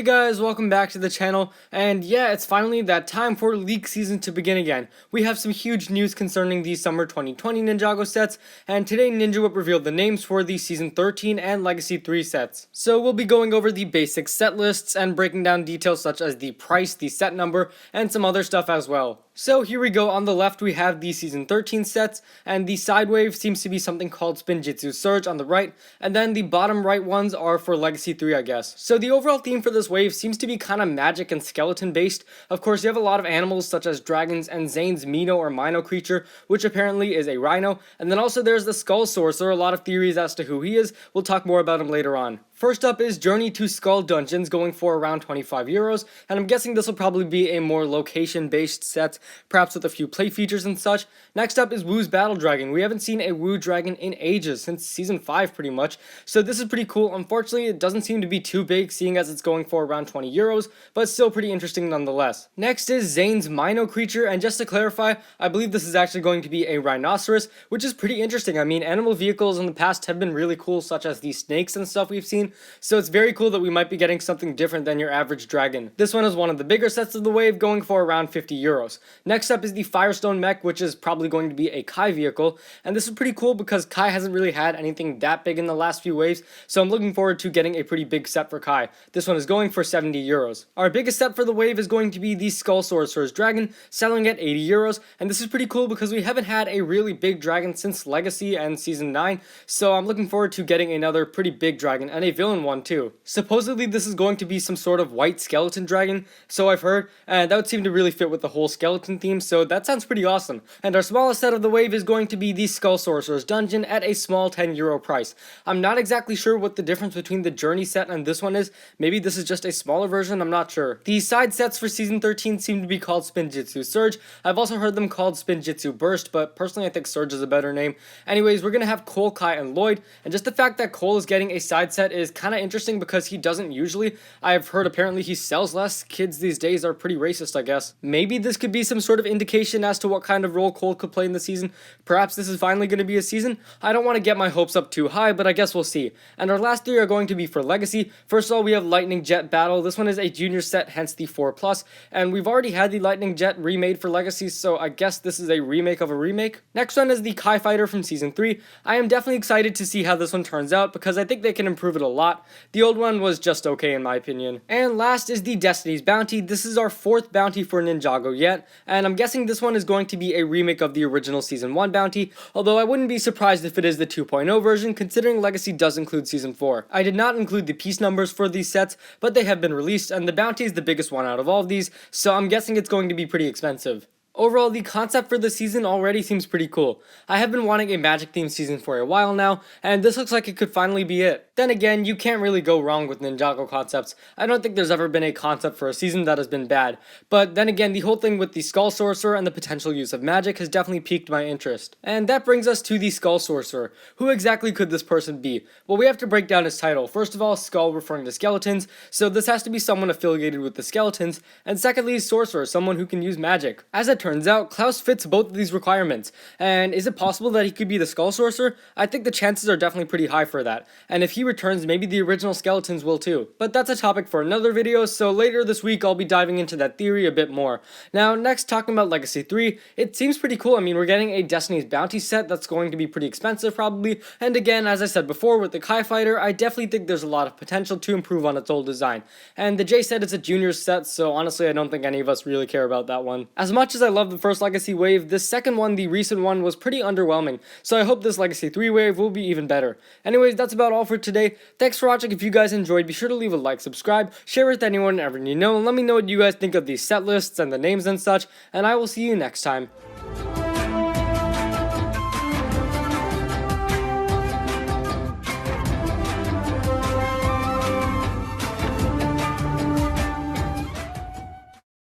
guys, welcome back to the channel, and yeah, it's finally that time for leak season to begin again. We have some huge news concerning the summer 2020 Ninjago sets, and today Ninja revealed the names for the season 13 and legacy 3 sets. So we'll be going over the basic set lists and breaking down details such as the price, the set number, and some other stuff as well. So here we go. On the left we have the season 13 sets, and the side wave seems to be something called Spinjitzu Surge on the right, and then the bottom right ones are for legacy 3, I guess. So the overall theme for this wave seems to be kind of magic and skeleton based. Of course, you have a lot of animals such as dragons and Zane's Mino or Mino creature, which apparently is a rhino, and then also there's the Skull Sorcerer. A lot of theories as to who he is. We'll talk more about him later on. First up is Journey to Skull Dungeons, going for around 25 euros, and I'm guessing this will probably be a more location-based set, perhaps with a few play features and such. Next up is Wu's Battle Dragon. We haven't seen a Wu Dragon in ages, since Season 5 pretty much, so this is pretty cool. Unfortunately, it doesn't seem to be too big, seeing as it's going for around 20 euros, but still pretty interesting nonetheless. Next is Zane's Mino creature, and just to clarify, I believe this is actually going to be a rhinoceros, which is pretty interesting. I mean, animal vehicles in the past have been really cool, such as the snakes and stuff we've seen, so it's very cool that we might be getting something different than your average dragon. This one is one of the bigger sets of the wave, going for around 50 euros. Next up is the Firestone Mech, which is probably going to be a Kai vehicle, and this is pretty cool because Kai hasn't really had anything that big in the last few waves, so I'm looking forward to getting a pretty big set for Kai. This one is going for 70 euros. Our biggest set for the wave is going to be the Skull Sorcerer's Dragon, selling at 80 euros, and this is pretty cool because we haven't had a really big dragon since Legacy and Season 9, so I'm looking forward to getting another pretty big dragon, and a villain one too. Supposedly this is going to be some sort of white skeleton dragon, so I've heard, and that would seem to really fit with the whole skeleton theme, so that sounds pretty awesome. And our smallest set of the wave is going to be the Skull Sorcerer's Dungeon at a small 10 euro price. I'm not exactly sure what the difference between the Journey set and this one is. Maybe this is just a smaller version, I'm not sure. The side sets for season 13 seem to be called Spinjitzu Surge. I've also heard them called Spinjitzu Burst, but personally I think Surge is a better name. Anyways, we're gonna have Cole, Kai, and Lloyd, and just the fact that Cole is getting a side set is kind of interesting because he doesn't usually. I've heard apparently he sells less. Kids these days are pretty racist, I guess. Maybe this could be some sort of indication as to what kind of role Cole could play in the season. Perhaps this is finally going to be a season. I don't want to get my hopes up too high, but I guess we'll see. And our last three are going to be for Legacy. First of all, we have Lightning Jet Battle. This one is a junior set, hence the 4+, and we've already had the Lightning Jet remade for Legacy, so I guess this is a remake of a remake. Next one is the Kai Fighter from Season 3. I am definitely excited to see how this one turns out because I think they can improve it a lot. The old one was just okay in my opinion. And last is the Destiny's Bounty. This is our 4th bounty for Ninjago yet, and I'm guessing this one is going to be a remake of the original Season 1 bounty, although I wouldn't be surprised if it is the 2.0 version, considering Legacy does include Season 4. I did not include the piece numbers for these sets, but they have been released, and the bounty is the biggest one out of all of these, so I'm guessing it's going to be pretty expensive. Overall, the concept for the season already seems pretty cool. I have been wanting a magic themed season for a while now, and this looks like it could finally be it. Then again, you can't really go wrong with Ninjago concepts. I don't think there's ever been a concept for a season that has been bad, but then again, the whole thing with the Skull Sorcerer and the potential use of magic has definitely piqued my interest. And that brings us to the Skull Sorcerer. Who exactly could this person be? Well, we have to break down his title. First of all, Skull referring to skeletons, so this has to be someone affiliated with the skeletons, and secondly, Sorcerer, someone who can use magic. As it turns out, Klaus fits both of these requirements, and is it possible that he could be the Skull Sorcerer? I think the chances are definitely pretty high for that, and if he returns, maybe the original skeletons will too. But that's a topic for another video, so later this week I'll be diving into that theory a bit more. Now, next, talking about Legacy 3, it seems pretty cool. I mean, we're getting a Destiny's Bounty set that's going to be pretty expensive probably, and again, as I said before with the Kai Fighter, I definitely think there's a lot of potential to improve on its old design. And the J set is a junior set, so honestly I don't think any of us really care about that one. As much as I love the first Legacy wave, this second one, the recent one, was pretty underwhelming, so I hope this Legacy 3 wave will be even better. Anyways, that's about all for today. Thanks for watching. If you guys enjoyed, be sure to leave a like, subscribe, share with anyone and everyone you know, and let me know what you guys think of these set lists and the names and such, and I will see you next time.